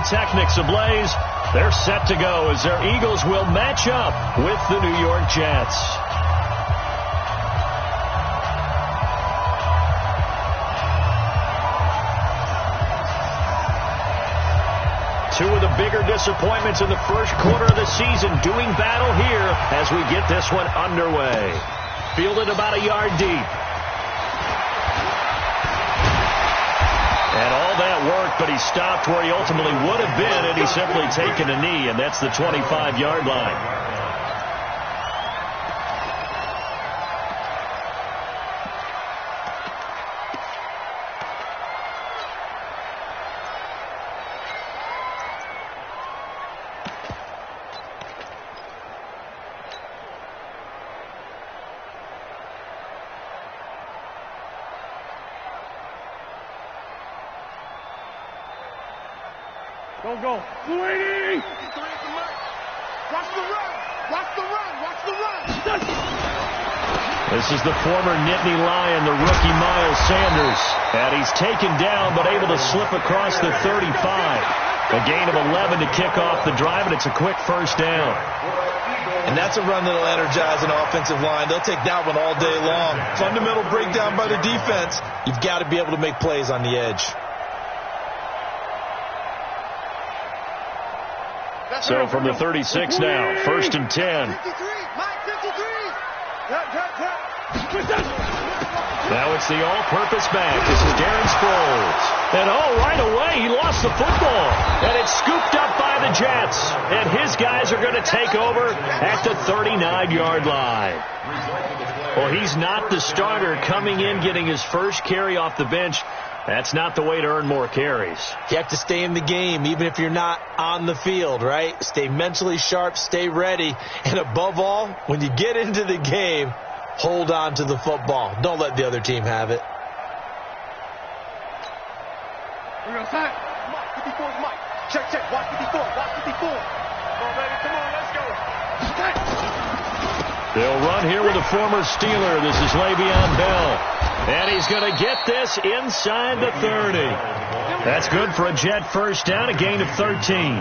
pyrotechnics ablaze. They're set to go as their Eagles will match up with the New York Jets. Two of the bigger disappointments in the first quarter of the season doing battle here as we get this one underway. Fielded about a yard deep. And all that worked, but he stopped where he ultimately would have been had he simply taken a knee, and that's the 25-yard line. Go. Lady! Watch the run! Watch the run! Watch the run! This is the former Nittany Lion, the rookie Miles Sanders. And he's taken down but able to slip across the 35. A gain of 11 to kick off the drive, and it's a quick first down. And that's a run that'll energize an offensive line. They'll take that one all day long. Fundamental breakdown by the defense. You've got to be able to make plays on the edge. So from the 36 now, 1st and 10. Now it's the all-purpose back. This is Darren Sproles. And right away he lost the football. And it's scooped up by the Jets. And his guys are going to take over at the 39-yard line. Well, he's not the starter coming in, getting his first carry off the bench. That's not the way to earn more carries. You have to stay in the game, even if you're not on the field, right? Stay mentally sharp, stay ready, and above all, when you get into the game, hold on to the football. Don't let the other team have it. We're going to sign. Mike, 54 is Mike. Check. Watch 54. Watch 54. Come on, baby. Come on, let's go. They'll run here with a former Steeler. This is Le'Veon Bell. And he's going to get this inside the 30. That's good for a Jet first down, a gain of 13.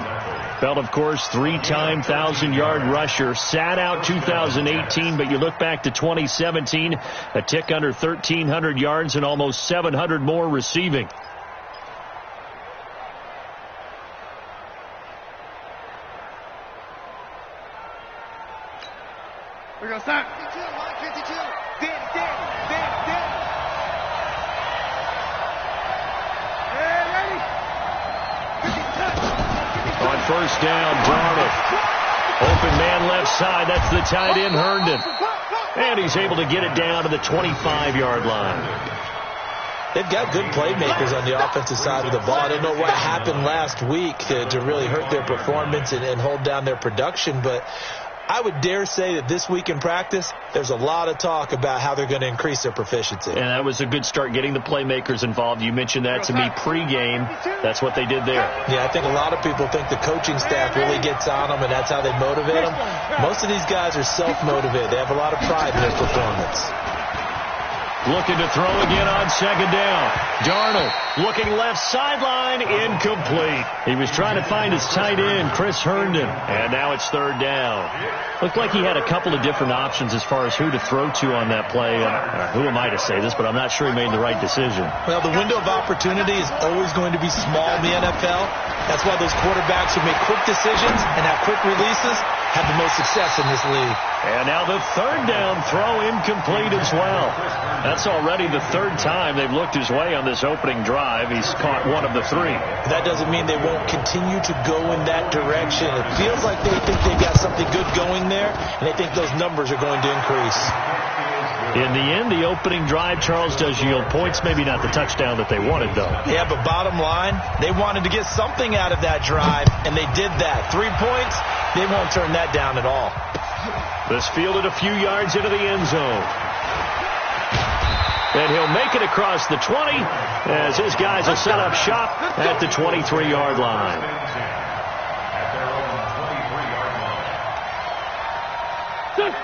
Bell, of course, three-time 1,000-yard rusher. Sat out 2018, but you look back to 2017, a tick under 1,300 yards and almost 700 more receiving. We're going to start. 52. On first down, Darnold. Open man left side. That's the tight end, Herndon. And he's able to get it down to the 25-yard line. They've got good playmakers on the offensive side of the ball. I don't know what happened last week to really hurt their performance and hold down their production, but I would dare say that this week in practice, there's a lot of talk about how they're going to increase their proficiency. And that was a good start, getting the playmakers involved. You mentioned that to me pregame. That's what they did there. Yeah, I think a lot of people think the coaching staff really gets on them, and that's how they motivate them. Most of these guys are self-motivated. They have a lot of pride in their performance. Looking to throw again on second down. Darnold looking left sideline, incomplete. He was trying to find his tight end, Chris Herndon, and now it's third down. Looked like he had a couple of different options as far as who to throw to on that play. Who am I to say this, but I'm not sure he made the right decision. Well, the window of opportunity is always going to be small in the NFL. That's why those quarterbacks who make quick decisions and have quick releases have the most success in this league. And now the third down throw incomplete as well. That's already the third time they've looked his way on this opening drive. He's caught one of the three. That doesn't mean they won't continue to go in that direction. It feels like they think they've got something good going there, and they think those numbers are going to increase. In the end, the opening drive, Charles, does yield points. Maybe not the touchdown that they wanted, though. Yeah, but bottom line, they wanted to get something out of that drive, and they did that. 3 points, they won't turn that down at all. This fielded a few yards into the end zone. And he'll make it across the 20 as his guys will set up shop at the 23-yard line.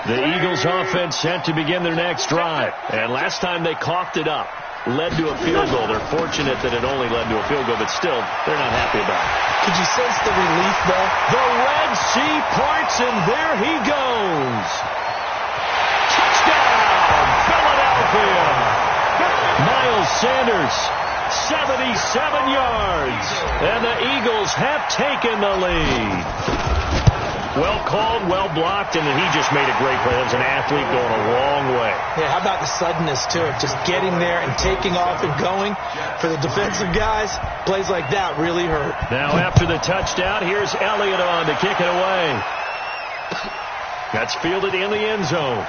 The Eagles offense set to begin their next drive. And last time they coughed it up, led to a field goal. They're fortunate that it only led to a field goal, but still, they're not happy about it. Could you sense the relief, though? The Red Sea parts, and there he goes. Touchdown, Philadelphia. Miles Sanders, 77 yards, and the Eagles have taken the lead. Well called, well blocked, and he just made a great play. That was an athlete going a long way. Yeah, how about the suddenness, too, of just getting there and taking off and going for the defensive guys? Plays like that really hurt. Now, after the touchdown, here's Elliott on to kick it away. That's fielded in the end zone.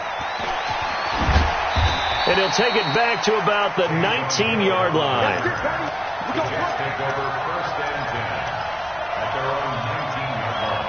And he'll take it back to about the 19-yard line. Take over first and 10 at their own 19-yard line.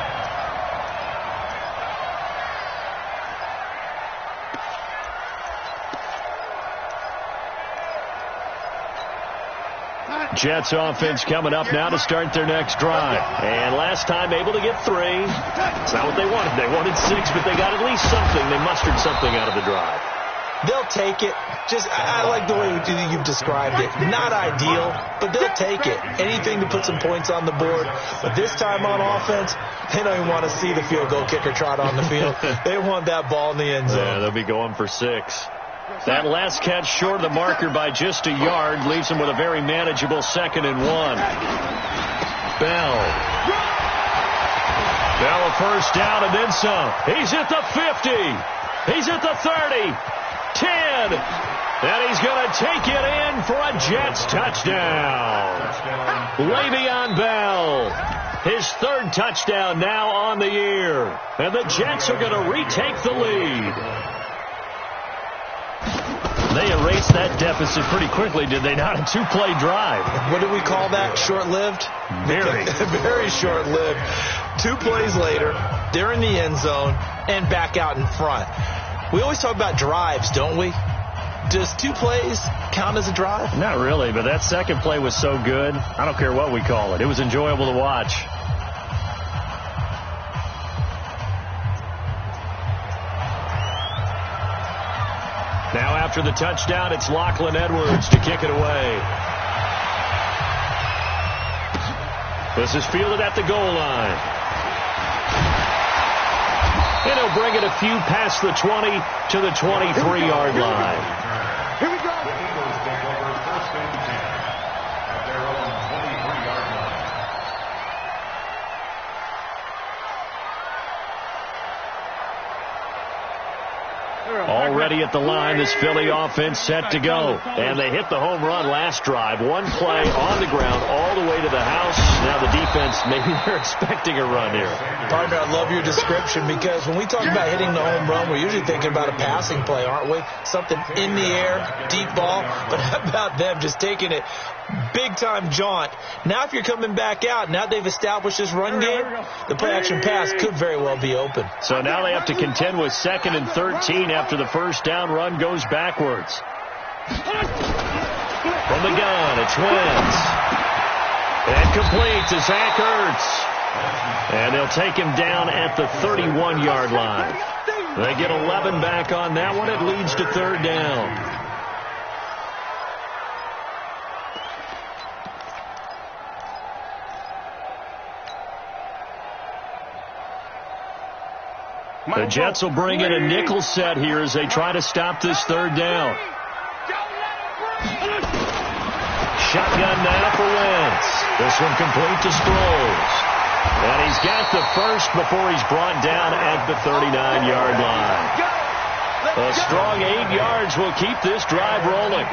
Jets offense coming up now to start their next drive. And last time able to get 3. It's not what they wanted. They wanted 6, but they got at least something. They mustered something out of the drive. They'll take it. I like the way you've described it. Not ideal, but they'll take it. Anything to put some points on the board. But this time on offense, they don't even want to see the field goal kicker trot on the field. They want that ball in the end zone. Yeah, they'll be going for 6. That last catch short of the marker by just a yard leaves him with a very manageable 2nd and 1. Bell a first down and then some. He's at the 50. He's at the 30. 10. And he's going to take it in for a Jets touchdown. Le'Veon Bell, his 3rd touchdown now on the year. And the Jets are going to retake the lead. They erased that deficit pretty quickly, did they not? A 2-play drive. What do we call that? Short-lived? Very. Very short-lived. 2 plays later, they're in the end zone and back out in front. We always talk about drives, don't we? Does 2 plays count as a drive? Not really, but that second play was so good. I don't care what we call it. It was enjoyable to watch. Now after the touchdown, it's Lachlan Edwards to kick it away. This is fielded at the goal line. And he'll bring it a few past the 20 to the 23-yard line. Here we go. The Eagles take over first and 10 at their own 23-yard line. Already at the line, this Philly offense set to go. And they hit the home run last drive. 1 play on the ground all the way to the house. Now the defense, maybe they're expecting a run here. Partner, I love your description because when we talk about hitting the home run, we're usually thinking about a passing play, aren't we? Something in the air, deep ball. But how about them just taking it big-time jaunt? Now if you're coming back out, now they've established this run game, the play-action pass could very well be open. So now they have to contend with 2nd and 13 after the first down run goes backwards. From the gun, it's Wentz. And complete to Zach Ertz. And they'll take him down at the 31-yard line. They get 11 back on that one. It leads to 3rd down. The Jets will bring in a nickel set here as they try to stop this 3rd down. Shotgun now for Wentz. This one complete to Sproles. And he's got the first before he's brought down at the 39-yard line. A strong 8 yards will keep this drive rolling.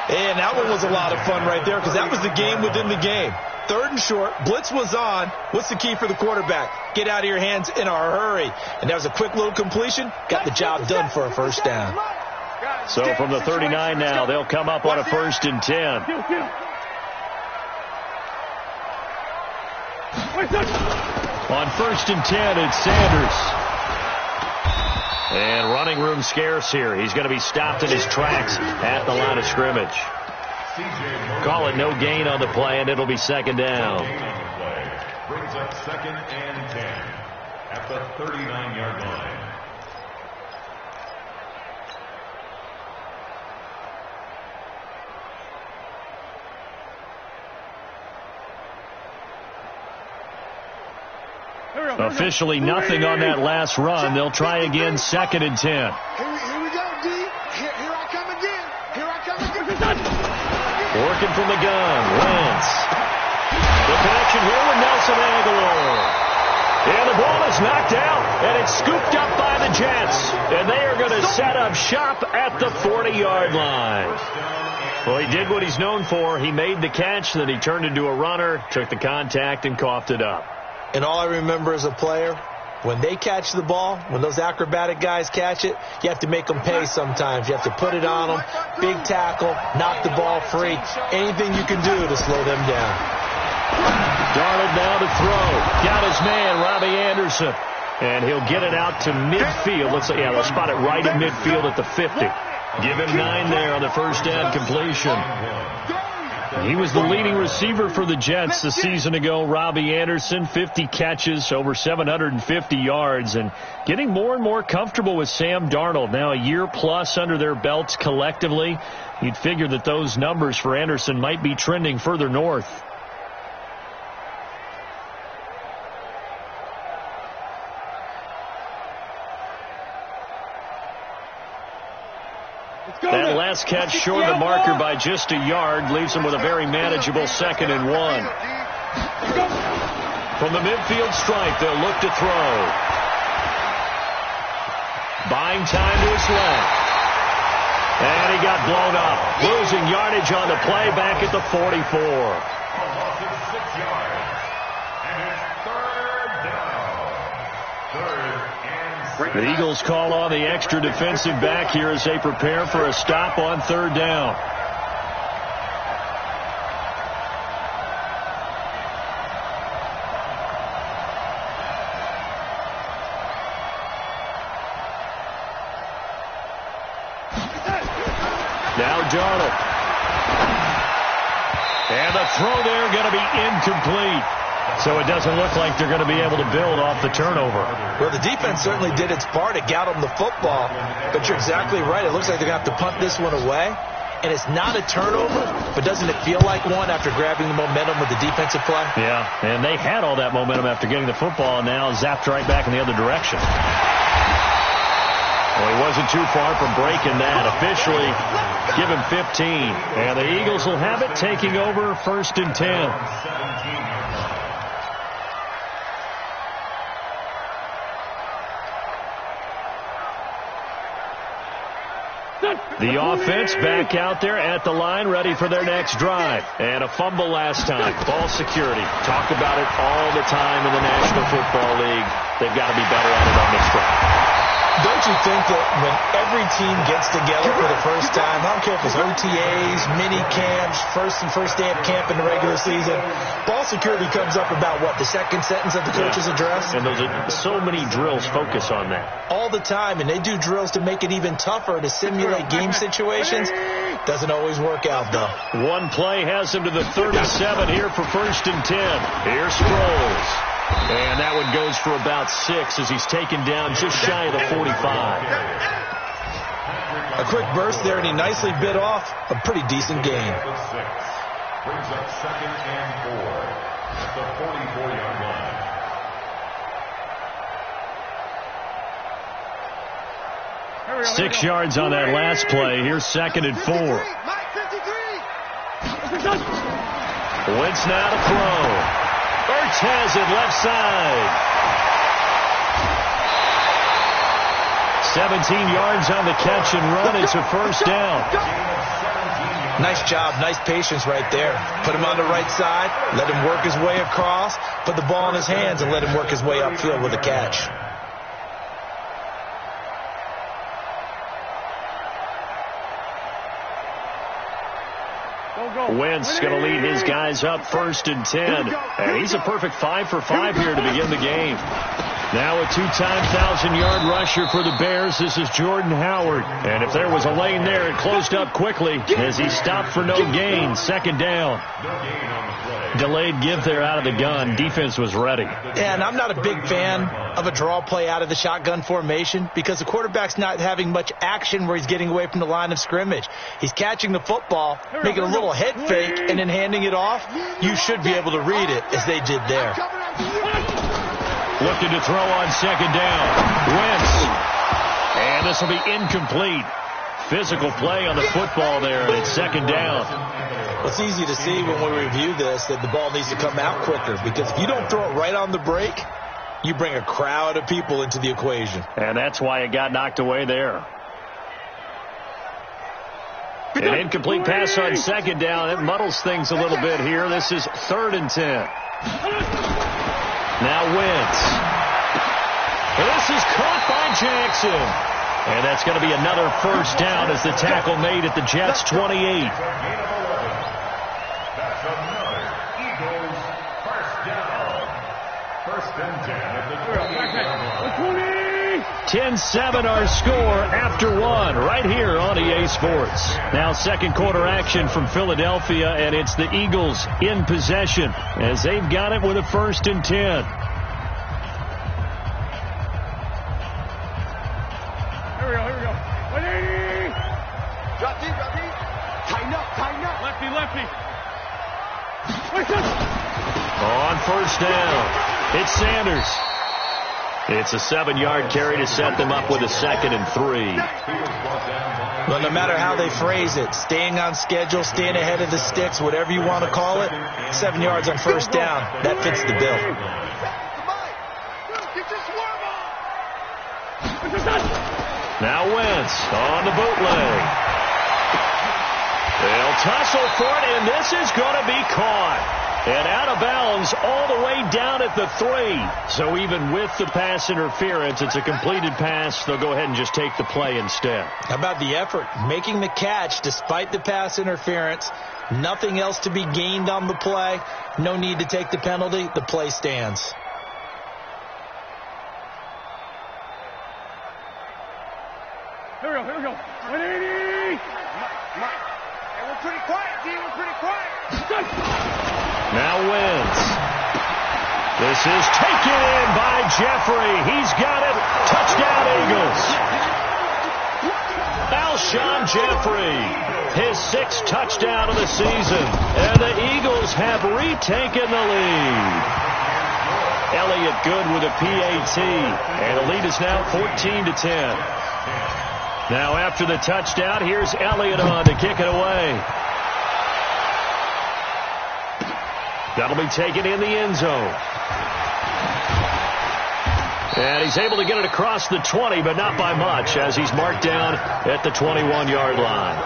And that one was a lot of fun right there because that was the game within the game. 3rd and short, blitz was on. What's the key for the quarterback? Get out of your hands in a hurry. And that was a quick little completion. Got the job done for a first down. So from the 39 now, they'll come up on a 1st and 10. On 1st and 10, it's Sanders. And running room scarce here. He's going to be stopped in his tracks at the line of scrimmage. Call it no gain on the play, and it'll be 2nd down. Brings up 2nd and 10 at the 39-yard line. Officially nothing on that last run. They'll try again, 2nd and 10. Here we go, D. Here I come again. Here I come again. Working from the gun, Wentz. The connection here with Nelson Aguilar. And the ball is knocked out, and it's scooped up by the Jets. And they are going to set up shop at the 40-yard line. Well, he did what he's known for. He made the catch, then he turned into a runner, took the contact, and coughed it up. And all I remember as a player, when they catch the ball, when those acrobatic guys catch it, you have to make them pay sometimes. You have to put it on them, big tackle, knock the ball free, anything you can do to slow them down. Darnold now to throw. Got his man, Robbie Anderson. And he'll get it out to midfield. Looks like, yeah, they'll spot it right in midfield at the 50. Give him 9 there on the first down completion. He was the leading receiver for the Jets a season ago. Robbie Anderson, 50 catches, over 750 yards, and getting more and more comfortable with Sam Darnold. Now a year plus under their belts collectively. You'd figure that those numbers for Anderson might be trending further north. That last catch short of the marker by just a yard leaves him with a very manageable 2nd and 1. From the midfield stripe, they'll look to throw. Buying time to his left. And he got blown up. Losing yardage on the play back at the 44. Loss of 6 yards. And it's 3rd down. 3rd and 6. The Eagles call on the extra defensive back here as they prepare for a stop on 3rd down. Now Darnold. And the throw there going to be incomplete. So it doesn't look like they're going to be able to build off the turnover. Well, the defense certainly did its part to get them the football. But you're exactly right. It looks like they're going to have to punt this one away. And it's not a turnover, but doesn't it feel like one after grabbing the momentum with the defensive play? Yeah, and they had all that momentum after getting the football, and now zapped right back in the other direction. Well, he wasn't too far from breaking that. Officially, give him 15. And the Eagles will have it, taking over 1st and 10. The offense back out there at the line, ready for their next drive. And a fumble last time. Ball security. Talk about it all the time in the National Football League. They've got to be better at it on this drive. Don't you think that when every team gets together for the first time, I don't care if it's OTAs, mini camps, first day of camp in the regular season, ball security comes up about what, the second sentence of the coach's address? And those are so many drills focus on that. All the time, and they do drills to make it even tougher to simulate game situations. Doesn't always work out, though. One play has him to the 37 here for 1st and 10. Here's Sproles. And that one goes for about 6 as he's taken down just shy of the 45. A quick burst there, and he nicely bit off a pretty decent gain. Brings up 2nd and 4 at the 44-yard line. 6 yards on that last play. Here's 2nd and 4. Wentz now to throw. Ertz has it left side. 17 yards on the catch and run. It's a 1st down. Nice job, nice patience right there. Put him on the right side, let him work his way across, put the ball in his hands, and let him work his way upfield with a catch. Wentz going to lead his guys up 1st and 10. And he's a perfect 5 for 5 here to begin the game. Now a 2-time 1,000-yard rusher for the Bears. This is Jordan Howard. And if there was a lane there, it closed up quickly as he stopped for no gain. 2nd down. Delayed give there out of the gun. Defense was ready. And I'm not a big fan of a draw play out of the shotgun formation because the quarterback's not having much action where he's getting away from the line of scrimmage. He's catching the football, making a little head fake, and then handing it off. You should be able to read it as they did there. Looking to throw on second down. Wentz. And this will be incomplete. Physical play on the football there, and it's second down. Well, it's easy to see when we review this that the ball needs to come out quicker, because if you don't throw it right on the break, you bring a crowd of people into the equation. And that's why it got knocked away there. An incomplete pass on second down. It muddles things a little bit here. This is 3rd and 10. Now Wentz. This is caught by Jackson. And that's going to be another first down as the tackle made at the Jets' 28. That's another Eagles first down. 1st and 10 at the 10-7 our score after 1 right here on EA Sports. Now second quarter action from Philadelphia, and it's the Eagles in possession as they've got it with a 1st and 10. Here we go. 180. Drop deep. Tighten up. Lefty. On first down, it's Sanders. It's a 7-yard carry to set them up with a 2nd and 3. Well, no matter how they phrase it, staying on schedule, staying ahead of the sticks, whatever you want to call it, 7 yards on first down, that fits the bill. Now Wentz on the bootleg. They'll tussle for it, and this is going to be caught. And out of bounds all the way down at the 3. So even with the pass interference, it's a completed pass. They'll go ahead and just take the play instead. How about the effort? Making the catch despite the pass interference. Nothing else to be gained on the play. No need to take the penalty. The play stands. Here we go. 180. And we're pretty quiet, D. We're pretty quiet. Now Wentz. This is taken in by Jeffrey. He's got it. Touchdown, Eagles. Alshon Jeffrey, his 6th touchdown of the season. And the Eagles have retaken the lead. Elliott good with a PAT. And the lead is now 14-10. Now after the touchdown, here's Elliott on to kick it away. That'll be taken in the end zone. And he's able to get it across the 20, but not by much, as he's marked down at the 21-yard line.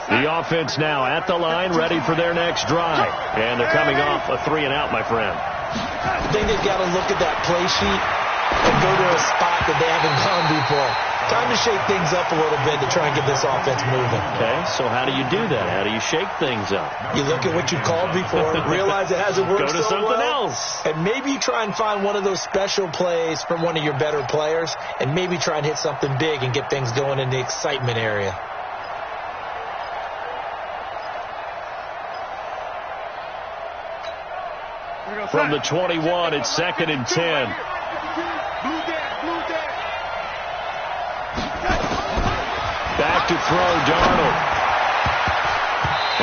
The offense now at the line, ready for their next drive. And they're coming off a 3-and-out, my friend. I think they've got to look at that play sheet and go to a spot that they haven't gone before. Time to shake things up a little bit to try and get this offense moving. Okay, so how do you do that? How do you shake things up? You look at what you called before, realize it hasn't worked so well. Go to something else. And maybe you try and find one of those special plays from one of your better players, and maybe try and hit something big and get things going in the excitement area. From the 21, it's 2nd and 10. Back to throw, Darnold.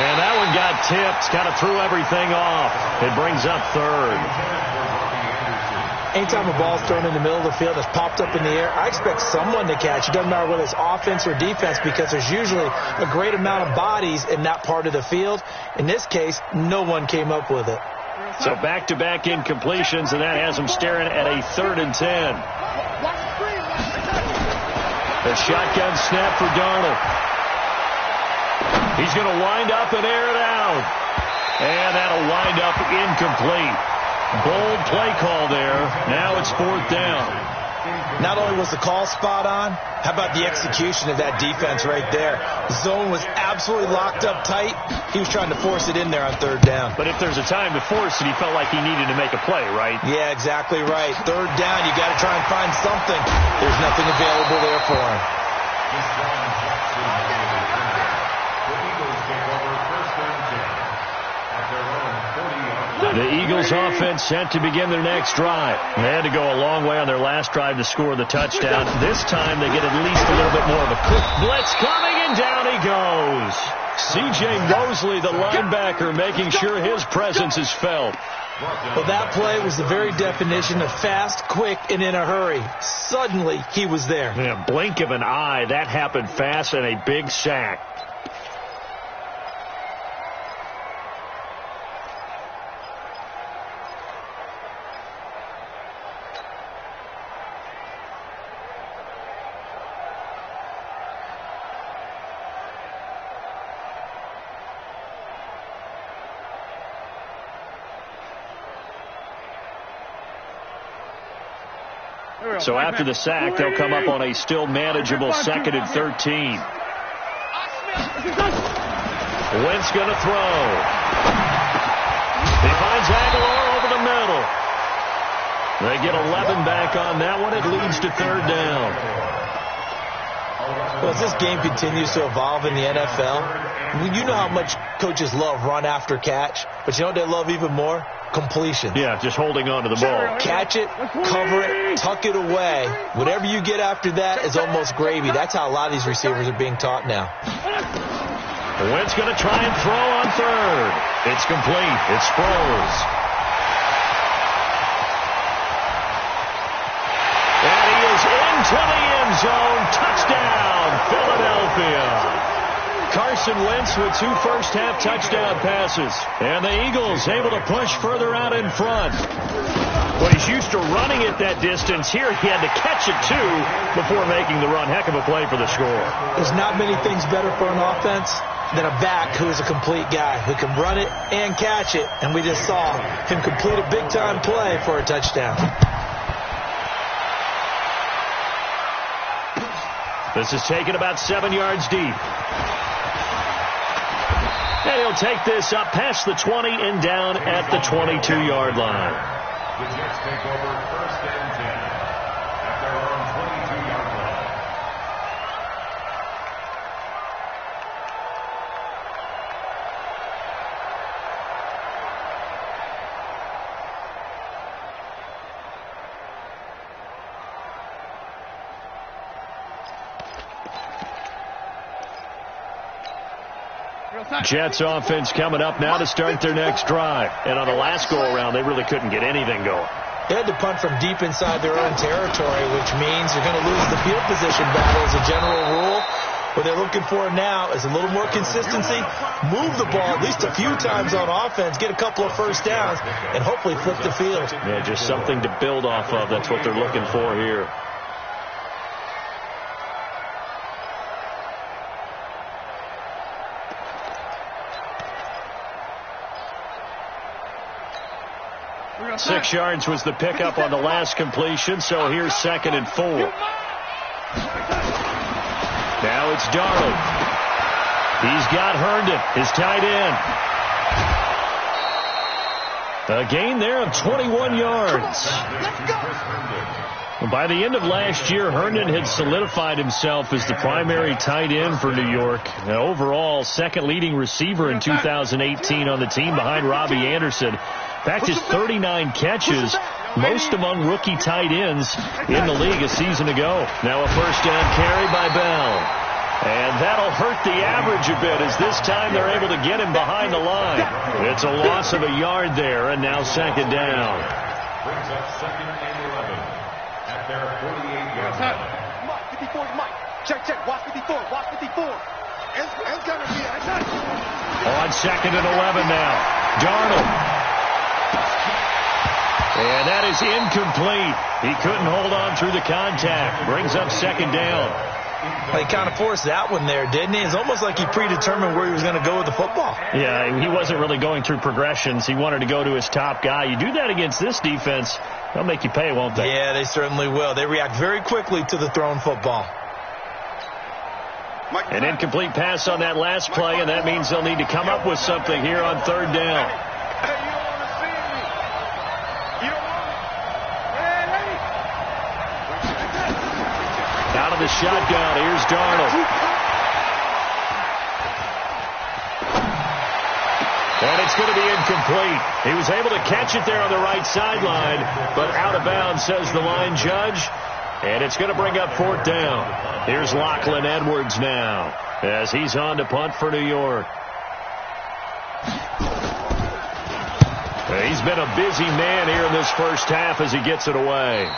And that one got tipped. Kind of threw everything off. It brings up 3rd. Anytime a ball's thrown in the middle of the field that's popped up in the air, I expect someone to catch. It doesn't matter whether it's offense or defense, because there's usually a great amount of bodies in that part of the field. In this case, no one came up with it. So back-to-back incompletions, and that has them staring at a 3rd and 10. A shotgun snap for Darnold. He's going to wind up and air it out. And that'll wind up incomplete. Bold play call there. Now it's 4th down. Not only was the call spot on, how about the execution of that defense right there? The zone was absolutely locked up tight. He was trying to force it in there on 3rd down. But if there's a time to force it, he felt like he needed to make a play, right? Yeah, exactly right. 3rd down, you got to try and find something. There's nothing available there for him. The Eagles offense set to begin their next drive. They had to go a long way on their last drive to score the touchdown. This time they get at least a little bit more of a quick blitz coming, and down he goes. C.J. Mosley, the linebacker, making sure his presence is felt. Well, that play was the very definition of fast, quick, and in a hurry. Suddenly, he was there. Yeah, blink of an eye, that happened fast, and a big sack. So after the sack, they'll come up on a still manageable 2nd and 13. Wentz going to throw. He finds Aguilar over the middle. They get 11 back on that one. It leads to 3rd down. Well, as this game continues to evolve in the NFL, you know how much coaches love run after catch, but you know what they love even more? Completion. Yeah, just holding on to the ball. Catch it, cover it, tuck it away. Whatever you get after that is almost gravy. That's how a lot of these receivers are being taught now. Wentz going to try and throw on 3rd. It's complete. It's Sproles. And he is into the end zone. Touchdown, Philadelphia. Carson Wentz with 2 first-half touchdown passes. And the Eagles able to push further out in front. Well, he's used to running it that distance. Here he had to catch it, too, before making the run. Heck of a play for the score. There's not many things better for an offense than a back who is a complete guy, who can run it and catch it. And we just saw him complete a big-time play for a touchdown. This is taken about 7 yards deep. And he'll take this up past the 20 and down at the 22-yard line. The Jets take over 1st and 10 at their own 22-yard line. Jets offense coming up now to start their next drive. And on the last go-around, they really couldn't get anything going. They had to punt from deep inside their own territory, which means they're going to lose the field position battle as a general rule. What they're looking for now is a little more consistency, move the ball at least a few times on offense, get a couple of first downs, and hopefully flip the field. Yeah, just something to build off of. That's what they're looking for here. Six yards was the pickup on the last completion, so here's 2nd and 4. Now it's Darnold. He's got Herndon, his tight end. A gain there of 21 yards. By the end of last year, Herndon had solidified himself as the primary tight end for New York. Now, overall, 2nd leading receiver in 2018 on the team behind Robbie Anderson. In fact, his 39 catches, most among rookie tight ends in the league a season ago. Now a first down carry by Bell. And that'll hurt the average a bit as this time they're able to get him behind the line. It's a loss of a yard there, and now 2nd down. Brings up 2nd and 11 at their 48-yard line. Mike, 54 to Mike. Check, watch 54, watch 54. It's gonna be a touch. On 2nd and 11 now. Darnold. And that is incomplete. He couldn't hold on through the contact. Brings up 2nd down. He kind of forced that one there, didn't he? It's almost like he predetermined where he was going to go with the football. Yeah, he wasn't really going through progressions. He wanted to go to his top guy. You do that against this defense, they'll make you pay, won't they? Yeah, they certainly will. They react very quickly to the thrown football. An incomplete pass on that last play, and that means they'll need to come up with something here on 3rd down. Out of the shotgun, here's Darnold. And it's going to be incomplete. He was able to catch it there on the right sideline, but out of bounds, says the line judge. And it's going to bring up 4th down. Here's Lachlan Edwards now as he's on to punt for New York. He's been a busy man here in this first half as he gets it away.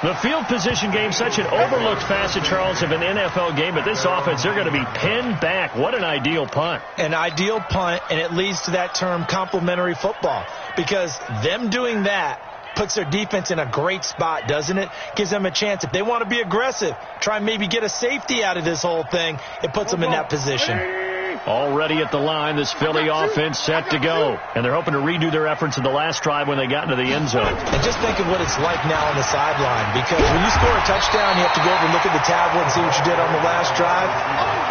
The field position game, such an overlooked facet, Charles, of an NFL game, but this offense, they're going to be pinned back. What an ideal punt. An ideal punt, and it leads to that term complementary football, because them doing that puts their defense in a great spot, doesn't it? Gives them a chance. If they want to be aggressive, try and maybe get a safety out of this whole thing, it puts them in that position. Already at the line, this Philly offense set to go. And they're hoping to redo their efforts in the last drive when they got into the end zone. And just think of what it's like now on the sideline. Because when you score a touchdown, you have to go over and look at the tablet and see what you did on the last drive.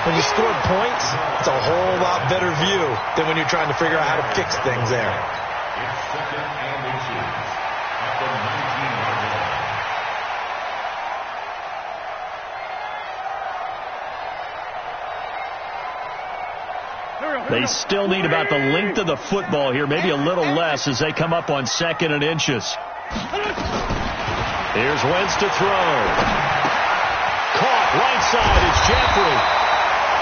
When you scored points, it's a whole lot better view than when you're trying to figure out how to fix things there. It's 2nd and 2 at the 19-yard line. They still need about the length of the football here, maybe a little less as they come up on 2nd and inches. Here's Wentz to throw. Caught right side. It's Jeffrey.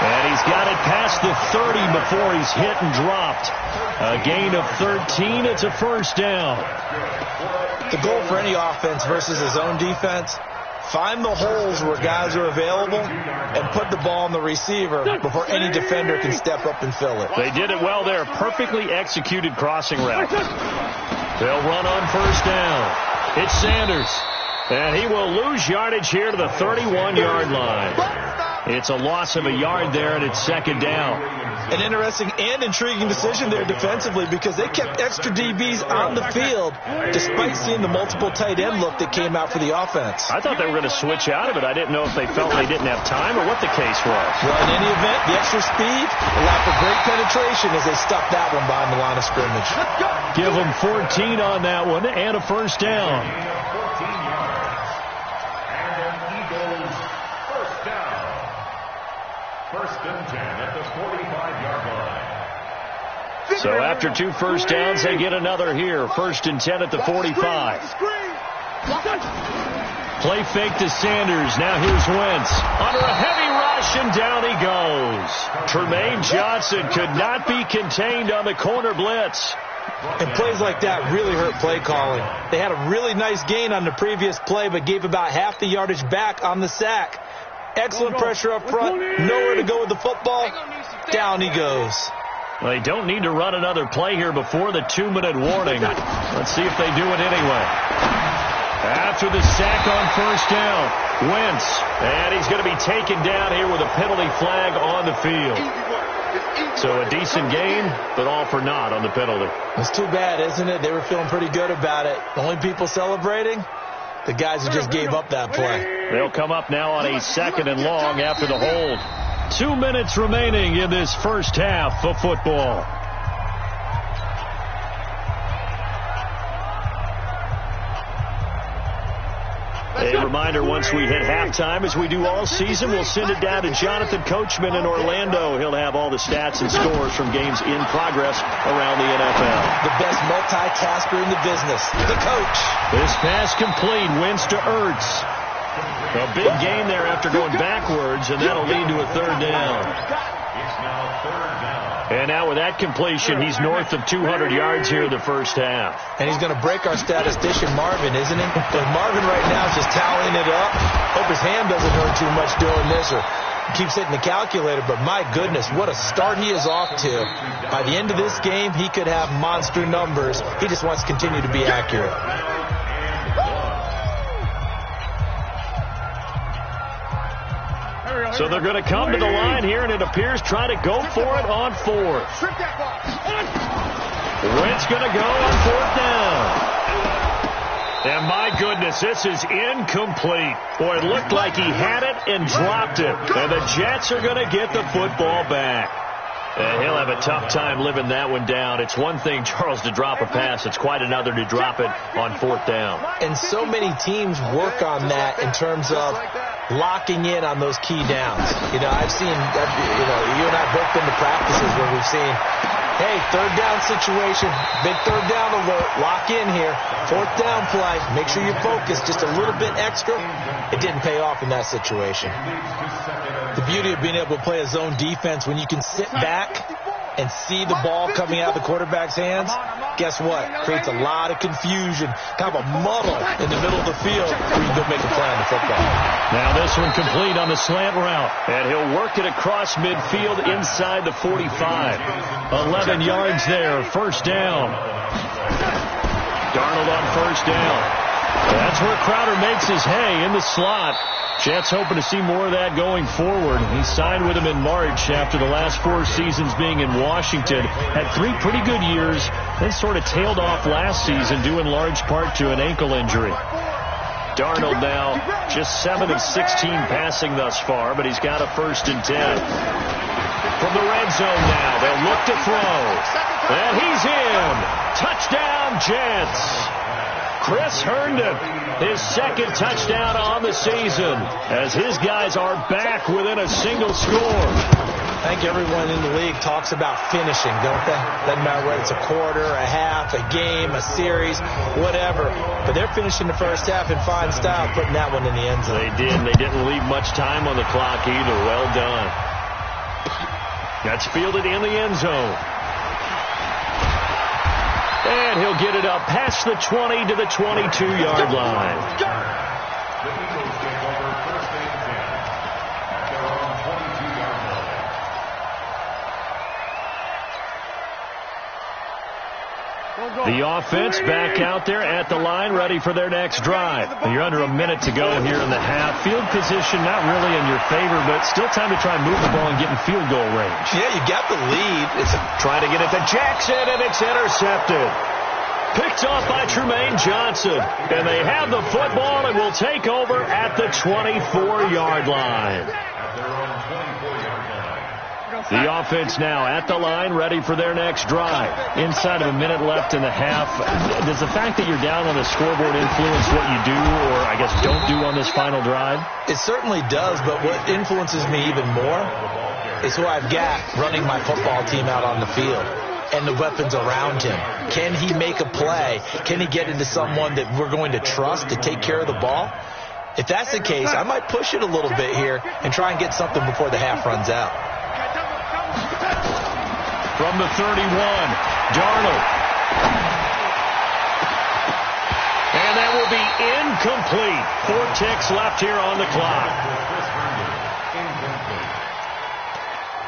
And he's got it past the 30 before he's hit and dropped. A gain of 13. It's a 1st down. The goal for any offense versus his own defense, find the holes where guys are available and put the ball on the receiver before any defender can step up and fill it. They did it well there. Perfectly executed crossing route. They'll run on 1st down. It's Sanders. And he will lose yardage here to the 31-yard line. It's a loss of a yard there, and it's 2nd down. An interesting and intriguing decision there defensively, because they kept extra DBs on the field despite seeing the multiple tight end look that came out for the offense. I thought they were going to switch out of it. I didn't know if they felt they didn't have time or what the case was. Well, in any event, the extra speed allowed for great penetration as they stuck that one behind the line of scrimmage. Give them 14 on that one and a 1st down. 14 yards. And an Eagles 1st down. 1st and 10 at the 45-yard line. So after 2 first downs, they get another here. 1st and 10 at the 45. Play fake to Sanders. Now here's Wentz. Under a heavy rush, and down he goes. Tremaine Johnson could not be contained on the corner blitz. And plays like that really hurt play calling. They had a really nice gain on the previous play, but gave about half the yardage back on the sack. Excellent pressure up front. Nowhere to go with the football. Down he goes. Well, they don't need to run another play here before the 2-minute warning. Let's see if they do it anyway. After the sack on 1st down, Wentz. And he's going to be taken down here with a penalty flag on the field. So a decent game, but all for naught on the penalty. It's too bad, isn't it? They were feeling pretty good about it. The only people celebrating, the guys who just gave up that play. They'll come up now on a 2nd and long after the hold. 2 minutes remaining in this first half of football. A reminder, once we hit halftime, as we do all season, we'll send it down to Jonathan Coachman in Orlando. He'll have all the stats and scores from games in progress around the NFL. The best multitasker in the business, the coach. This pass complete, Wentz to Ertz. A big gain there after going backwards, and that'll lead to a 3rd down. It's now 3rd down. And now with that completion, he's north of 200 yards here in the first half. And he's going to break our statistician, Marvin, isn't he? But Marvin right now is just tallying it up. Hope his hand doesn't hurt too much doing this, or keeps hitting the calculator. But my goodness, what a start he is off to. By the end of this game, he could have monster numbers. He just wants to continue to be accurate. So they're going to come to the line here, and it appears try to go for it on 4th. Wentz going to go on 4th down. And my goodness, this is incomplete. Boy, it looked like he had it and dropped it. And the Jets are going to get the football back. And he'll have a tough time living that one down. It's one thing, Charles, to drop a pass. It's quite another to drop it on 4th down. And so many teams work on that in terms of locking in on those key downs. You know, I've seen, you and I both been to practices where we've seen Hey, third down situation. Big third down alert. Lock in here. Fourth down play. Make sure you're focused just a little bit extra. It didn't pay off in that situation. The beauty of being able to play a zone defense when you can sit back and see the ball coming out of the quarterback's hands, guess what? Creates a lot of confusion, kind of a muddle in the middle of the field where you can go make a play on the football. Now this one complete on the slant route, and he'll work it across midfield inside the 45. 11 yards there, first down. Darnold on first down. That's where Crowder makes his hay in the slot. Jets hoping to see more of that going forward. He signed with them in March after the last 4 seasons being in Washington. Had 3 pretty good years, then sort of tailed off last season due in large part to an ankle injury. Darnold now just 7 of 16 passing thus far, but he's got a 1st and 10. From the red zone now, they'll look to throw. And he's in. Touchdown, Jets. Chris Herndon, his 2nd touchdown on the season, as his guys are back within a single score. I think everyone in the league talks about finishing, don't they? Doesn't matter whether it's a quarter, a half, a game, a series, whatever. But they're finishing the first half in fine style, putting that one in the end zone. They did. They didn't leave much time on the clock either. Well done. That's fielded in the end zone. And he'll get it up past the 20 to the 22-yard line. The Eagles take over 1st and 10 at their own 22-yard line. The offense back out there at the line, ready for their next drive. You're under a minute to go here in the half. Field position not really in your favor, but still time to try and move the ball and get in field goal range. Yeah, you got the lead. It's trying to get it to Jackson, and it's intercepted. Picked off by Tremaine Johnson. And they have the football and will take over at the 24-yard line. At their own 24-yard line. The offense now at the line, ready for their next drive. Inside of a minute left in the half. Does the fact that you're down on the scoreboard influence what you do, or I guess don't do on this final drive? It certainly does, but what influences me even more is who I've got running my football team out on the field and the weapons around him. Can he make a play? Can he get into someone that we're going to trust to take care of the ball? If that's the case, I might push it a little bit here and try and get something before the half runs out. From the 31, Darnold. And that will be incomplete. 4 ticks left here on the clock. Incomplete.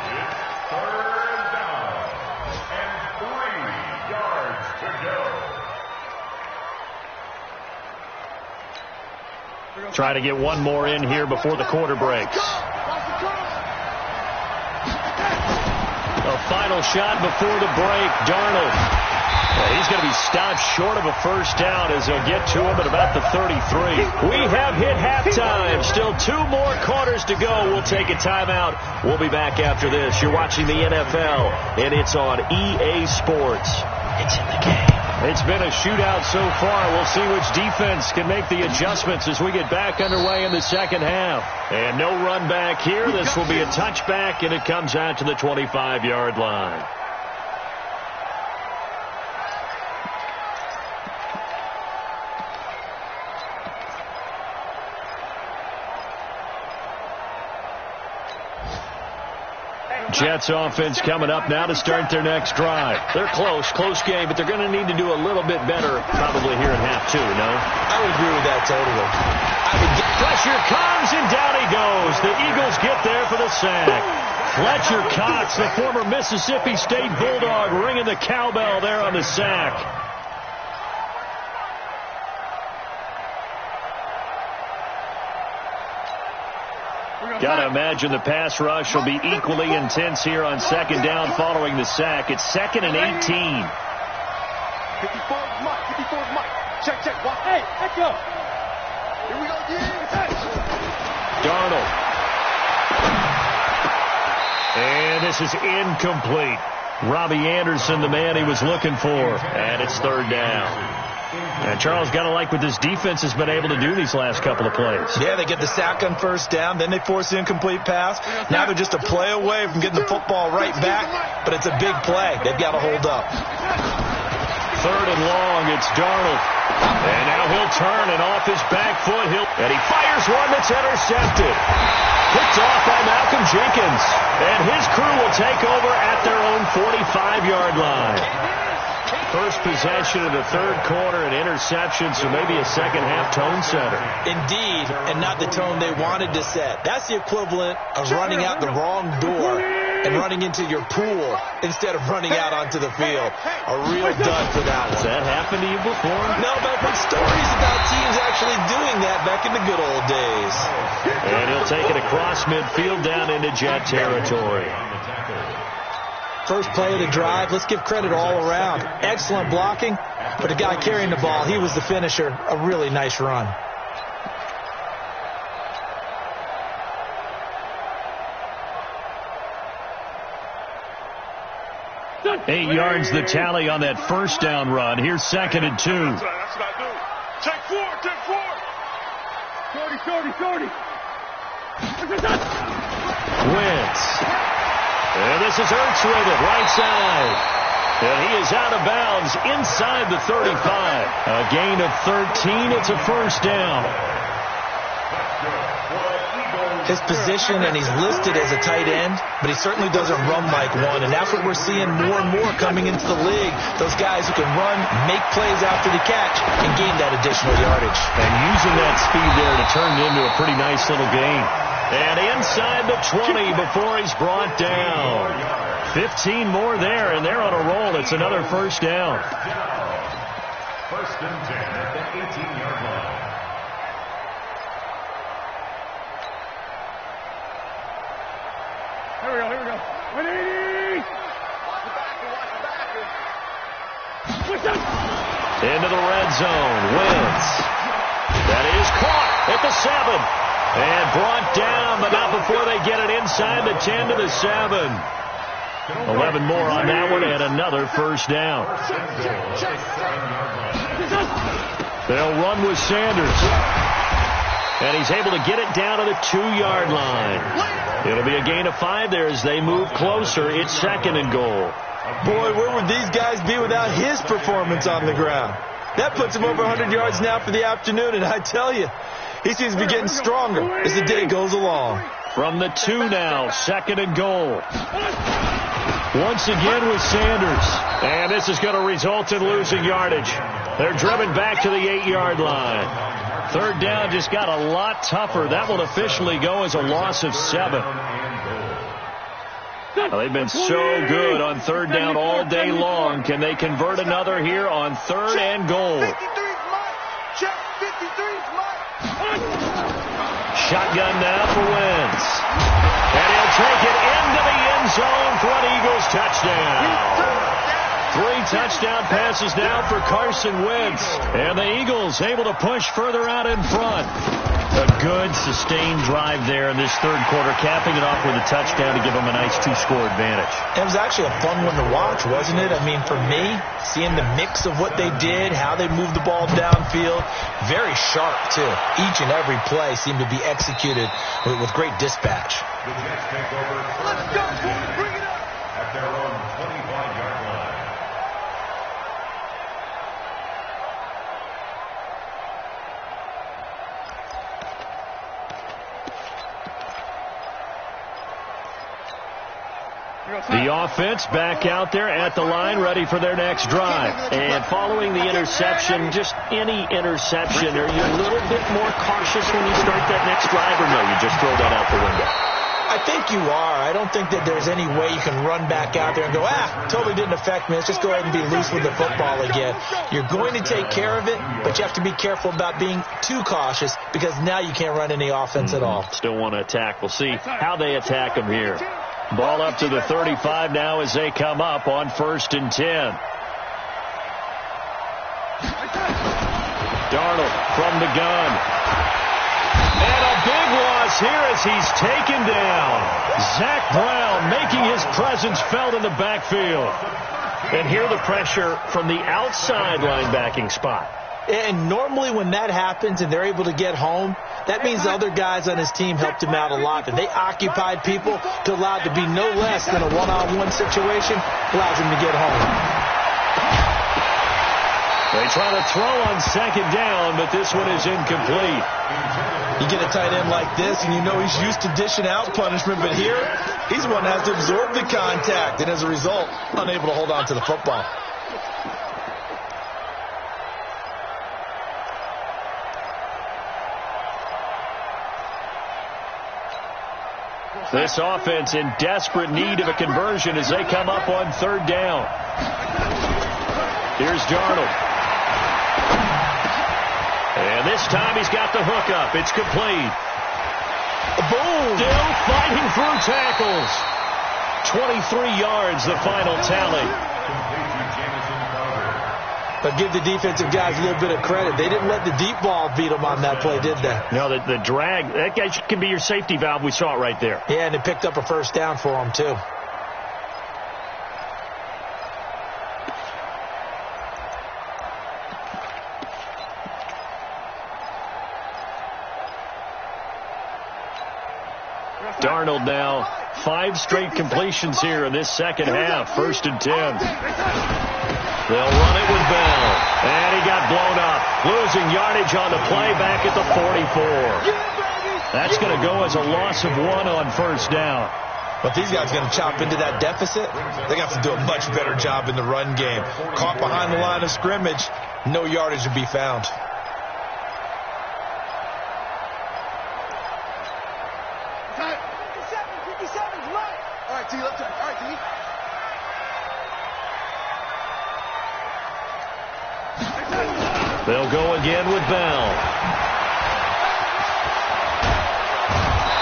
It's 3rd down and 3 yards to go. Try to get one more in here before the quarter breaks. A final shot before the break. Darnold. Well, he's going to be stopped short of a 1st down as they'll get to him at about the 33. We have hit halftime. Still 2 more quarters to go. We'll take a timeout. We'll be back after this. You're watching the NFL, and it's on EA Sports. It's in the game. It's been a shootout so far. We'll see which defense can make the adjustments as we get back underway in the second half. And no run back here. This will be a touchback, and it comes out to the 25-yard line. Jets offense coming up now to start their next drive. They're close game, but they're going to need to do a little bit better probably here in half 2, no? I would agree with that totally. Pressure comes, and down he goes. The Eagles get there for the sack. Fletcher Cox, the former Mississippi State Bulldog, ringing the cowbell there on the sack. Got to imagine the pass rush will be equally intense here on 2nd down following the sack. It's 2nd and 18. 54 Mike. Check. Hey, let's go. Here we go. Darnold. And this is incomplete. Robbie Anderson, the man he was looking for. And it's 3rd down. And Charles, got to like what this defense has been able to do these last couple of plays. Yeah, they get the sack on first down, then they force the incomplete pass. Now they're just a play away from getting the football right back, but it's a big play. They've got to hold up. 3rd and long, it's Darnold. And now he'll turn and off his back foot. And he fires one that's intercepted. Picked off by Malcolm Jenkins. And his crew will take over at their own 45-yard line. First possession of the 3rd quarter, an interception, so maybe a second-half tone setter. Indeed, and not the tone they wanted to set. That's the equivalent of running out the wrong door and running into your pool instead of running out onto the field. A real dud for that one. Has that happened to you before? No, but I've heard stories about teams actually doing that back in the good old days. And he'll take it across midfield down into Jet territory. First play of the drive, let's give credit all around. Excellent blocking, but the guy carrying the ball, he was the finisher. A really nice run. Eight yards the tally on that first down run. Here's 2nd and 2. That's what I do. Take 4, take 4. Wentz. And this is Ertz with it, right side. And he is out of bounds inside the 35. A gain of 13. It's a first down. His position, and he's listed as a tight end, but he certainly doesn't run like one, and that's what we're seeing more and more coming into the league. Those guys who can run, make plays after the catch, and gain that additional yardage. And using that speed there to turn it into a pretty nice little gain. And inside the 20 before he's brought down. 15 more there, and they're on a roll. It's another first down. 1st and 10 at the 18-yard line. Here we go. 180! Into the red zone. Wentz. That is caught at the 7. And brought down, but not before they get it inside the 10 to the 7. 11 more on that one, and another first down. They'll run with Sanders. And he's able to get it down to the 2-yard line. It'll be a gain of 5 there as they move closer. It's 2nd and goal. Boy, where would these guys be without his performance on the ground? That puts him over 100 yards now for the afternoon, and I tell you, he seems to be getting stronger as the day goes along. From the 2 now, 2nd and goal. Once again with Sanders. And this is going to result in losing yardage. They're driven back to the 8-yard line. 3rd down just got a lot tougher. That will officially go as a loss of 7. Well, they've been so good on 3rd down all day long. Can they convert another here on 3rd and goal? Shotgun now for Wentz. And he'll take it into the end zone for an Eagles touchdown. 3 touchdown passes now for Carson Wentz. And the Eagles able to push further out in front. A good, sustained drive there in this 3rd quarter, capping it off with a touchdown to give them a nice 2-score advantage. It was actually a fun one to watch, wasn't it? I mean, for me, seeing the mix of what they did, how they moved the ball downfield, very sharp, too. Each and every play seemed to be executed with great dispatch. The Jets take over. Let's go, boys. Bring it up. At their own 25-yard line. The offense back out there at the line, ready for their next drive. And following the interception, just any interception, are you a little bit more cautious when you start that next drive, or no, you just throw that out the window? I think you are. I don't think that there's any way you can run back out there and go, totally didn't affect me. Let's just go ahead and be loose with the football again. You're going to take care of it, but you have to be careful about being too cautious because now you can't run any offense at all. Still want to attack. We'll see how they attack them here. Ball up to the 35 now as they come up on 1st and 10. Darnold from the gun. And a big loss here as he's taken down. Zach Brown making his presence felt in the backfield. And here the pressure from the outside linebacking spot. And normally when that happens and they're able to get home, that means the other guys on his team helped him out a lot. And they occupied people to allow it to be no less than a one-on-one situation, allows him to get home. They try to throw on second down, but this one is incomplete. You get a tight end like this, and you know he's used to dishing out punishment, but here, he's one that has to absorb the contact, and as a result, unable to hold on to the football. This offense in desperate need of a conversion as they come up on third down. Here's Darnold. And this time he's got the hook up. It's complete. Boom! Still fighting through tackles. 23 yards, the final tally. But give the defensive guys a little bit of credit. They didn't let the deep ball beat them on that play, did they? No, the drag, that guy can be your safety valve. We saw it right there. Yeah, and it picked up a first down for him, too. Darnold now, 5 straight completions here in this second half. 1st and 10. They'll run it with Bell. And he got blown up. Losing yardage on the play back at the 44. That's going to go as a loss of 1 on first down. But these guys are going to chop into that deficit. They got to do a much better job in the run game. Caught behind the line of scrimmage, no yardage to be found. They'll go again with Bell.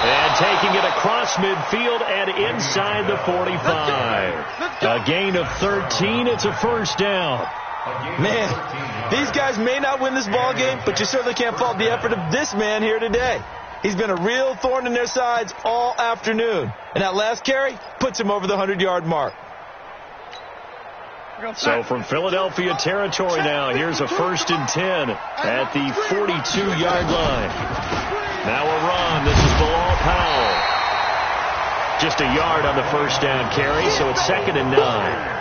And taking it across midfield and inside the 45. A gain of 13. It's a first down. Man, these guys may not win this ball game, but you certainly can't fault the effort of this man here today. He's been a real thorn in their sides all afternoon. And that last carry puts him over the 100-yard mark. So from Philadelphia territory now, here's a 1st and 10 at the 42-yard line. Now a run. This is Bilal Powell. Just a yard on the first down carry, so it's 2nd and 9.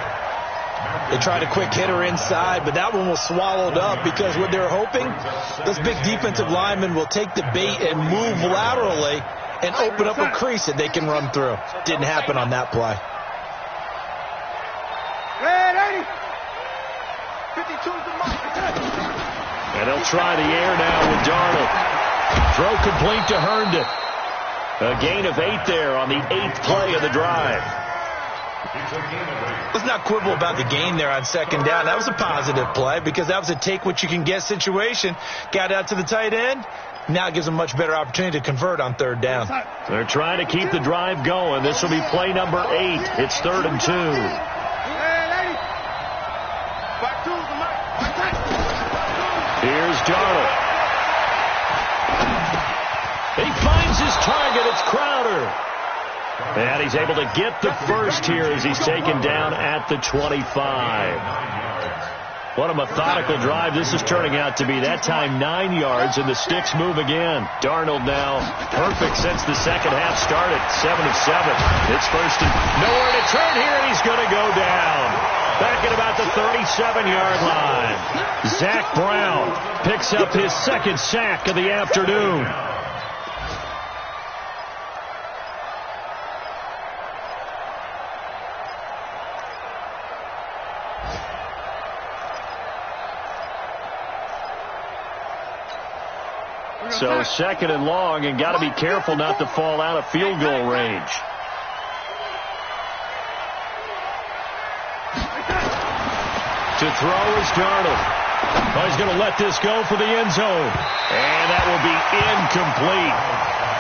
They tried a quick hitter inside, but that one was swallowed up because what they're hoping, those big defensive linemen will take the bait and move laterally and open up a crease that they can run through. Didn't happen on that play. And they'll try the air now with Darnold. Throw complete to Herndon. A gain of 8 there on the 8th play of the drive. Let's not quibble about the gain there on 2nd down. That was a positive play because that was a take-what-you-can-get situation. Got out to the tight end. Now it gives them a much better opportunity to convert on 3rd down. They're trying to keep the drive going. This will be play number 8. It's 3rd and 2. Here's Darnold. He finds his target. It's Crowder. And he's able to get the first here as he's taken down at the 25. What a methodical drive this is turning out to be. That time 9 yards, and the sticks move again. Darnold now perfect since the second half started. 7 of 7. It's 1st and nowhere to turn here, and he's going to go down. Back at about the 37-yard line. Zach Brown picks up his 2nd sack of the afternoon. So 2nd and long, and got to be careful not to fall out of field goal range. To throw is Darnold. Oh, he's going to let this go for the end zone. And that will be incomplete.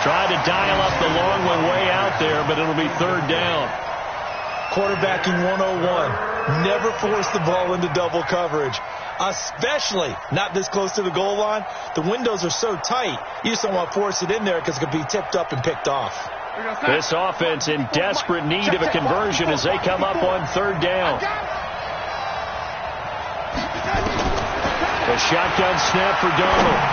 Tried to dial up the long one way out there, but it'll be 3rd down. Quarterbacking 101. Never force the ball into double coverage, especially not this close to the goal line. The windows are so tight, you just don't want to force it in there because it could be tipped up and picked off. This offense in desperate need of a conversion as they come up on 3rd down. A shotgun snap for Darnold.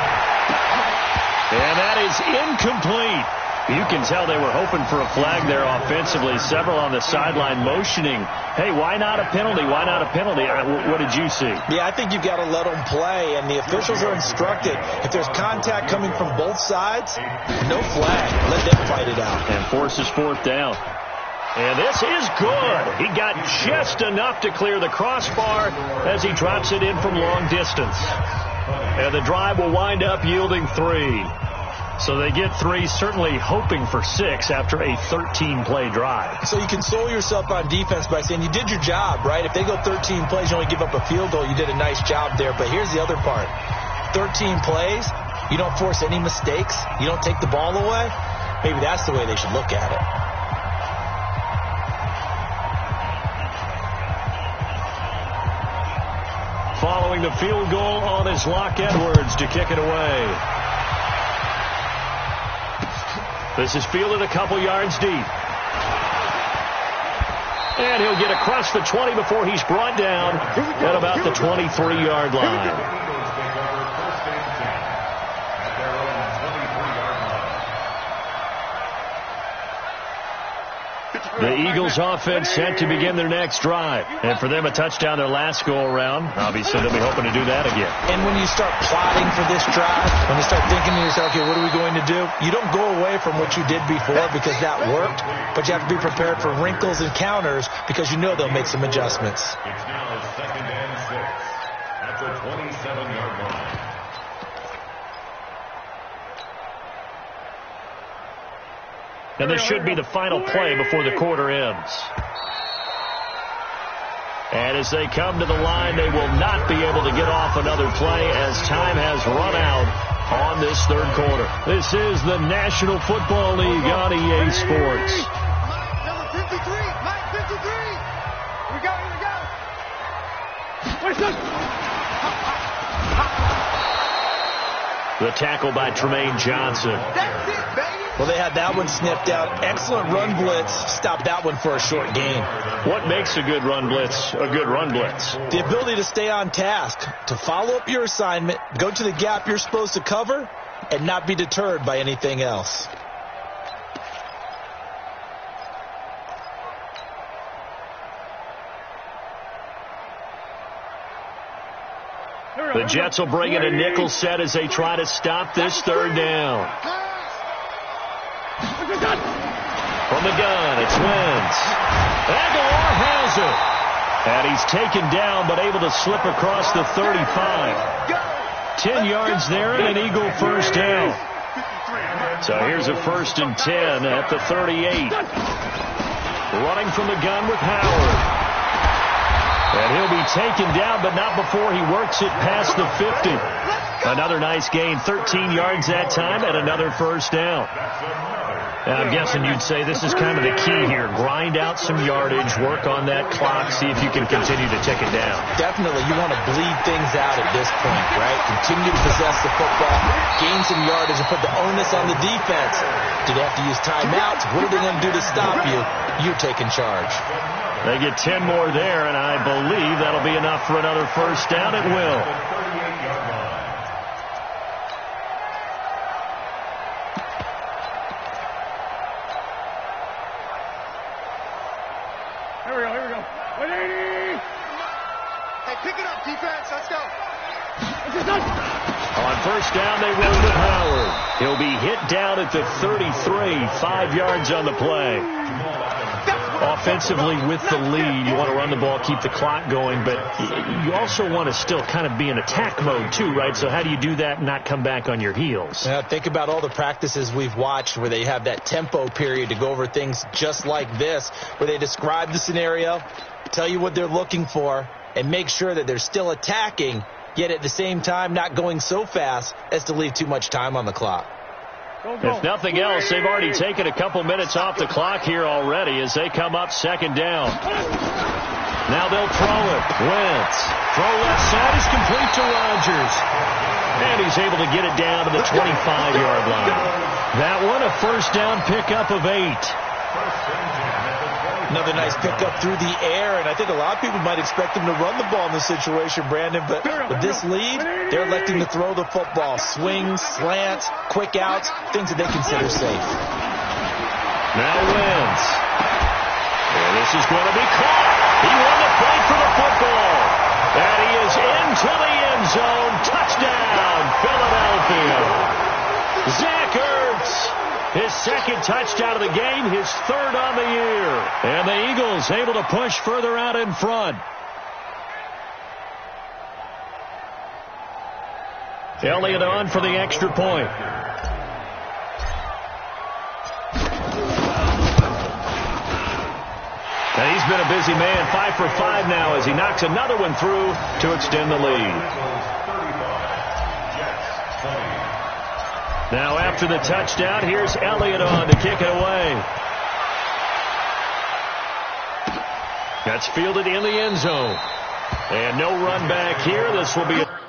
And that is incomplete. You can tell they were hoping for a flag there offensively. Several on the sideline motioning, hey, why not a penalty? Why not a penalty? What did you see? Yeah, I think you've got to let them play, and the officials are instructed. If there's contact coming from both sides, no flag. Let them fight it out. And forces fourth down. And this is good. He got just enough to clear the crossbar as he drops it in from long distance. And the drive will wind up yielding 3. So they get 3, certainly hoping for 6 after a 13-play drive. So you console yourself on defense by saying you did your job, right? If they go 13 plays, you only give up a field goal, you did a nice job there. But here's the other part. 13 plays, you don't force any mistakes, you don't take the ball away. Maybe that's the way they should look at it. Following the field goal on his Locke Edwards to kick it away. This is fielded a couple yards deep. And he'll get across the 20 before he's brought down at about the 23-yard line. The Eagles offense set to begin their next drive. And for them, a touchdown their last go-around. Obviously, they'll be hoping to do that again. And when you start plotting for this drive, when you start thinking to yourself, okay, what are we going to do? You don't go away from what you did before because that worked, but you have to be prepared for wrinkles and counters because you know they'll make some adjustments. It's now 2nd and 6 at the 27-yard line. And this should be the final play before the quarter ends. And as they come to the line, they will not be able to get off another play as time has run out on this third quarter. This is the National Football League on EA Sports. Number 53, Mike 53. Here we go, here we go. Where's this? The tackle by Tremaine Johnson. That's it, baby. Well, they had that one snipped out. Excellent run blitz. Stopped that one for a short gain. What makes a good run blitz a good run blitz? The ability to stay on task, to follow up your assignment, go to the gap you're supposed to cover, and not be deterred by anything else. The Jets will bring in a nickel set as they try to stop this third down. From the gun, it's Wentz. Aguilar has it. And he's taken down, but able to slip across the 35. 10 yards there and an Eagle first down. So here's a 1st and 10 at the 38. Running from the gun with Howard. And he'll be taken down, but not before he works it past the 50. Another nice gain, 13 yards that time, and another first down. And I'm guessing you'd say this is kind of the key here. Grind out some yardage, work on that clock, see if you can continue to tick it down. Definitely, you want to bleed things out at this point, right? Continue to possess the football, gain some yardage, and put the onus on the defense. Do they have to use timeouts? What are they going to do to stop you? You're taking charge. They get 10 more there, and I believe that'll be enough for another first down. It will. Here we go, here we go. 180. Hey, pick it up, defense. Let's go. On first down, they run with Howard. He'll be hit down at the 33, 5 yards on the play. Offensively with the lead, you want to run the ball, keep the clock going, but you also want to still kind of be in attack mode too, right? So how do you do that and not come back on your heels? Think about all the practices we've watched where they have that tempo period to go over things just like this, where they describe the scenario, tell you what they're looking for, and make sure that they're still attacking, yet at the same time not going so fast as to leave too much time on the clock. If nothing else, they've already taken a couple minutes off the clock here already as they come up second down. Now they'll throw it. Wentz. Throw left side is complete to Rodgers. And he's able to get it down to the 25-yard line. That one, a first down pickup of 8. Another nice pickup through the air, and I think a lot of people might expect him to run the ball in this situation, Brandon, but with this lead, they're electing to throw the football. Swings, slants, quick outs, things that they consider safe. Now wins. And this is going to be caught. He won the fight for the football. And he is into the end zone. Touchdown, Philadelphia. Zach Ertz. His second touchdown of the game, his third on the year. And the Eagles able to push further out in front. Elliott on for the extra point. And he's been a busy man, 5 for 5 now as he knocks another one through to extend the lead. Now after the touchdown, here's Elliott on to kick it away. That's fielded in the end zone. And no run back here. This will be a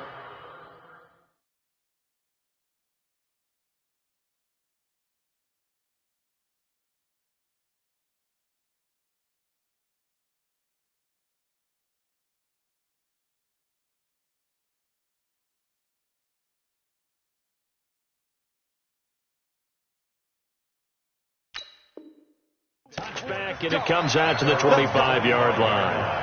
touchback, and it comes out to the 25-yard line.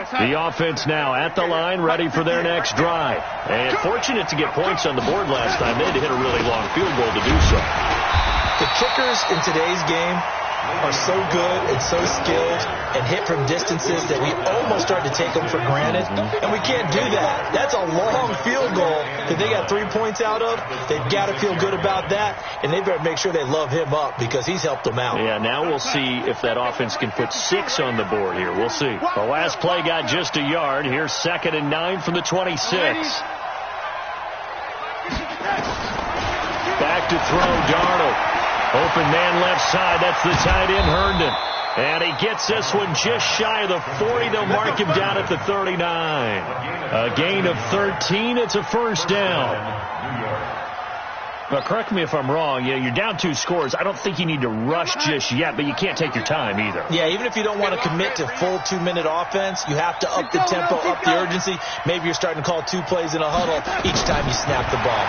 The offense now at the line, ready for their next drive. And fortunate to get points on the board last time. They had to hit a really long field goal to do so. The kickers in today's game are so good and so skilled and hit from distances that we almost start to take them for granted. And we can't do that. That's a long field goal that they got 3 points out of. They've got to feel good about that, and they better make sure they love him up because he's helped them out. Yeah, now we'll see if that offense can put 6 on the board here. We'll see. The last play got just a yard. Here's 2nd and 9 from the 26. Back to throw, Darnold. Open man left side. That's the tight end, Herndon. And he gets this one just shy of the 40. They'll mark him down at the 39. A gain of 13. It's a first down. Now, correct me if I'm wrong. You know, you're down 2 scores. I don't think you need to rush just yet, but you can't take your time either. Yeah, even if you don't want to commit to full 2-minute offense, you have to up the tempo, up the urgency. Maybe you're starting to call 2 plays in a huddle each time you snap the ball.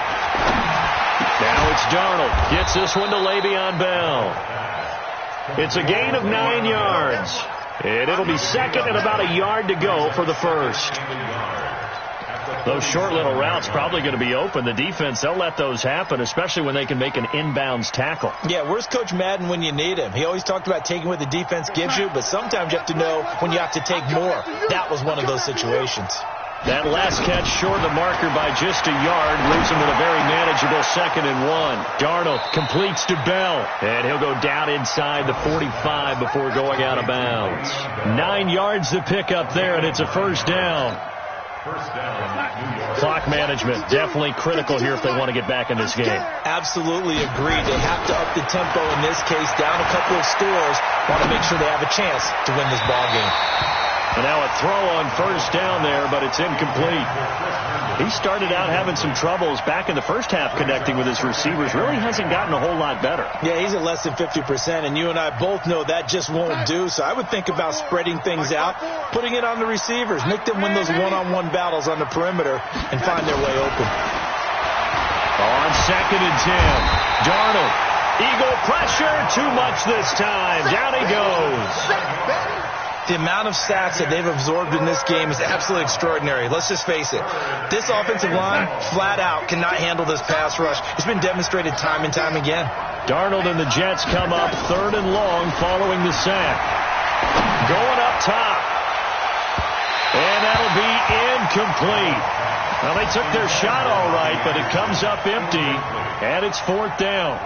Now it's Darnold. Gets this one to Le'Veon Bell. It's a gain of 9 yards. And it'll be 2nd and about a yard to go for the first. Those short little routes probably going to be open. The defense, they'll let those happen, especially when they can make an inbounds tackle. Yeah, where's Coach Madden when you need him? He always talked about taking what the defense gives you, but sometimes you have to know when you have to take more. That was one of those situations. That last catch short of the marker by just a yard leaves him with a very manageable 2nd and 1. Darnold completes to Bell, and he'll go down inside the 45 before going out of bounds. 9 yards to pick up there, and it's a first down. Clock management definitely critical here if they want to get back in this game. Absolutely agreed. They have to up the tempo in this case, down a couple of scores. Want to make sure they have a chance to win this ball game. And now a throw on first down there, but it's incomplete. He started out having some troubles back in the first half connecting with his receivers. Really hasn't gotten a whole lot better. Yeah, he's at less than 50%, and you and I both know that just won't do. So I would think about spreading things out, putting it on the receivers, make them win those one-on-one battles on the perimeter, and find their way open. On 2nd and 10, Darnold. Eagle pressure, too much this time. Down he goes. The amount of sacks that they've absorbed in this game is absolutely extraordinary. Let's just face it. This offensive line, flat out, cannot handle this pass rush. It's been demonstrated time and time again. Darnold and the Jets come up 3rd and long following the sack. Going up top. And that'll be incomplete. Well, they took their shot all right, but it comes up empty, and it's 4th down.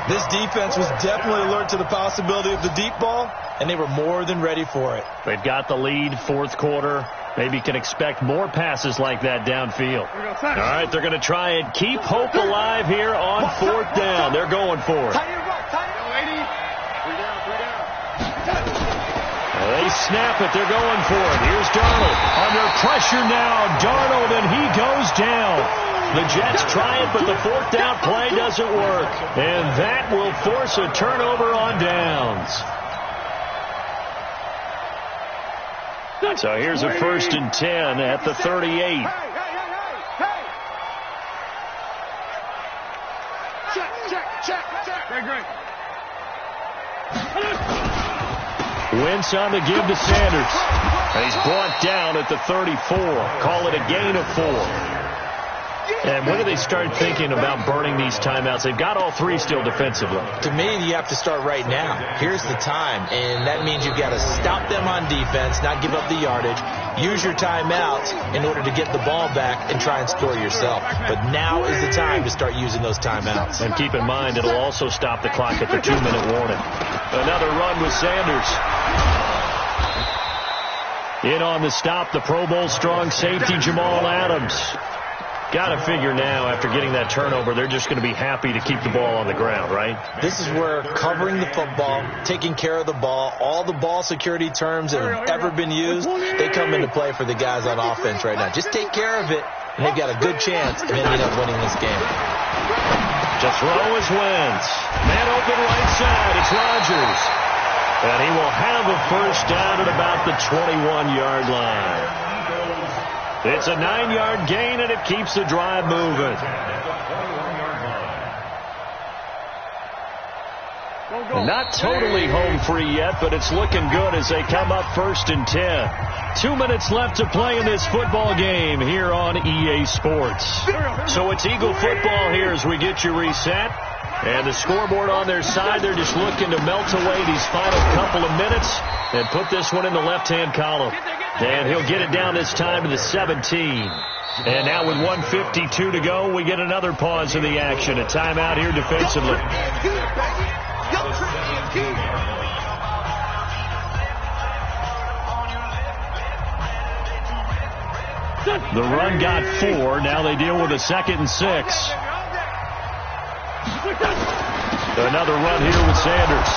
This defense was definitely alert to the possibility of the deep ball, and they were more than ready for it. They've got the lead, 4th quarter. Maybe can expect more passes like that downfield. All right, they're going to try and keep hope alive here on 4th down. They're going for it. 180. 3 down, 3 down. They snap it. They're going for it. Here's Darnold. Under pressure now. Darnold, and he goes down. The Jets try it, but the fourth down play doesn't work. And that will force a turnover on downs. So here's a 1st and 10 at the 38. Check. Great. Wentz on the give to Sanders. He's brought down at the 34. Call it a gain of 4. And when do they start thinking about burning these timeouts? They've got all 3 still defensively. To me, you have to start right now. Here's the time, and that means you've got to stop them on defense, not give up the yardage, use your timeouts in order to get the ball back and try and score yourself. But now is the time to start using those timeouts. And keep in mind, it'll also stop the clock at the 2-minute warning. Another run with Sanders. In on the stop, the Pro Bowl strong safety, Jamal Adams. Got to figure now, after getting that turnover, they're just going to be happy to keep the ball on the ground, right? This is where covering the football, taking care of the ball, all the ball security terms that have ever been used, they come into play for the guys on offense right now. Just take care of it, and they've got a good chance of ending up winning this game. To throw is Wentz. Man open right side. It's Rodgers. And he will have a first down at about the 21-yard line. It's a 9-yard gain, and it keeps the drive moving. Not totally home free yet, but it's looking good as they come up 1st and 10. 2 minutes left to play in this football game here on EA Sports. So it's Eagle football here as we get you reset. And the scoreboard on their side, they're just looking to melt away these final couple of minutes and put this one in the left-hand column. And he'll get it down this time to the 17. And now with 1:52 to go, we get another pause in the action. A timeout here defensively. The run got 4. Now they deal with a 2nd and 6. Another run here with Sanders.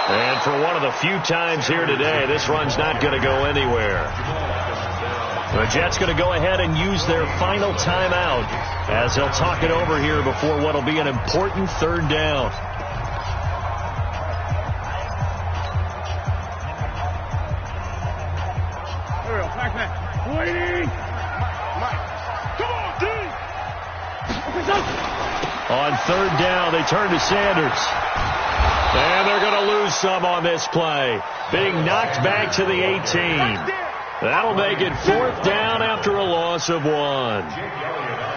And for one of the few times here today, this run's not going to go anywhere. The Jets going to go ahead and use their final timeout as they'll talk it over here before what will be an important 3rd down. On 3rd down, they turn to Sanders. And they're going to lose some on this play. Being knocked back to the 18. That'll make it 4th down after a loss of 1.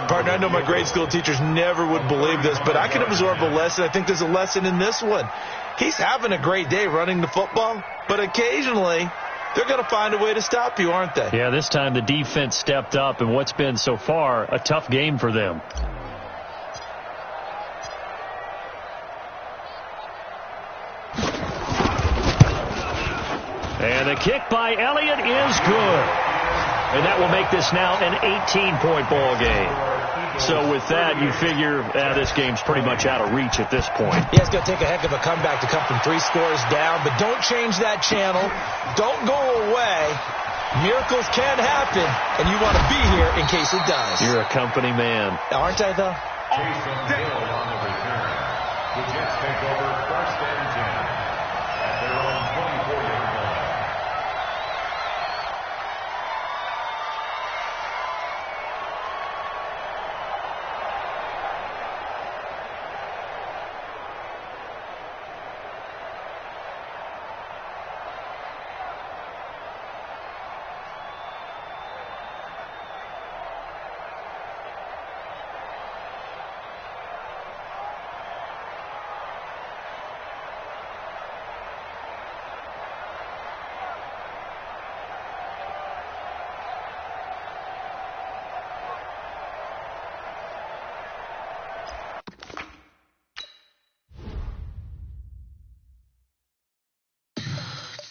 Partner, I know my grade school teachers never would believe this, but I can absorb a lesson. I think there's a lesson in this one. He's having a great day running the football, but occasionally they're going to find a way to stop you, aren't they? Yeah, this time the defense stepped up in what's been so far a tough game for them. And the kick by Elliott is good. And that will make this now an 18-point ball game. So with that, you figure this game's pretty much out of reach at this point. Yeah, it's going to take a heck of a comeback to come from 3 scores down, but don't change that channel. Don't go away. Miracles can happen, and you want to be here in case it does. You're a company man. Aren't I, though? Jason Hill on the return. The Jets take over 1st and 10 at their own 24-yard line.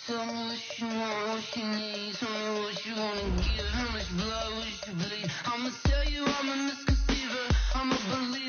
Tell me what you want, what you need. Tell me what you wanna give. How much blood would you bleed? I'ma tell you I'm a misconceiver. I'm a believer.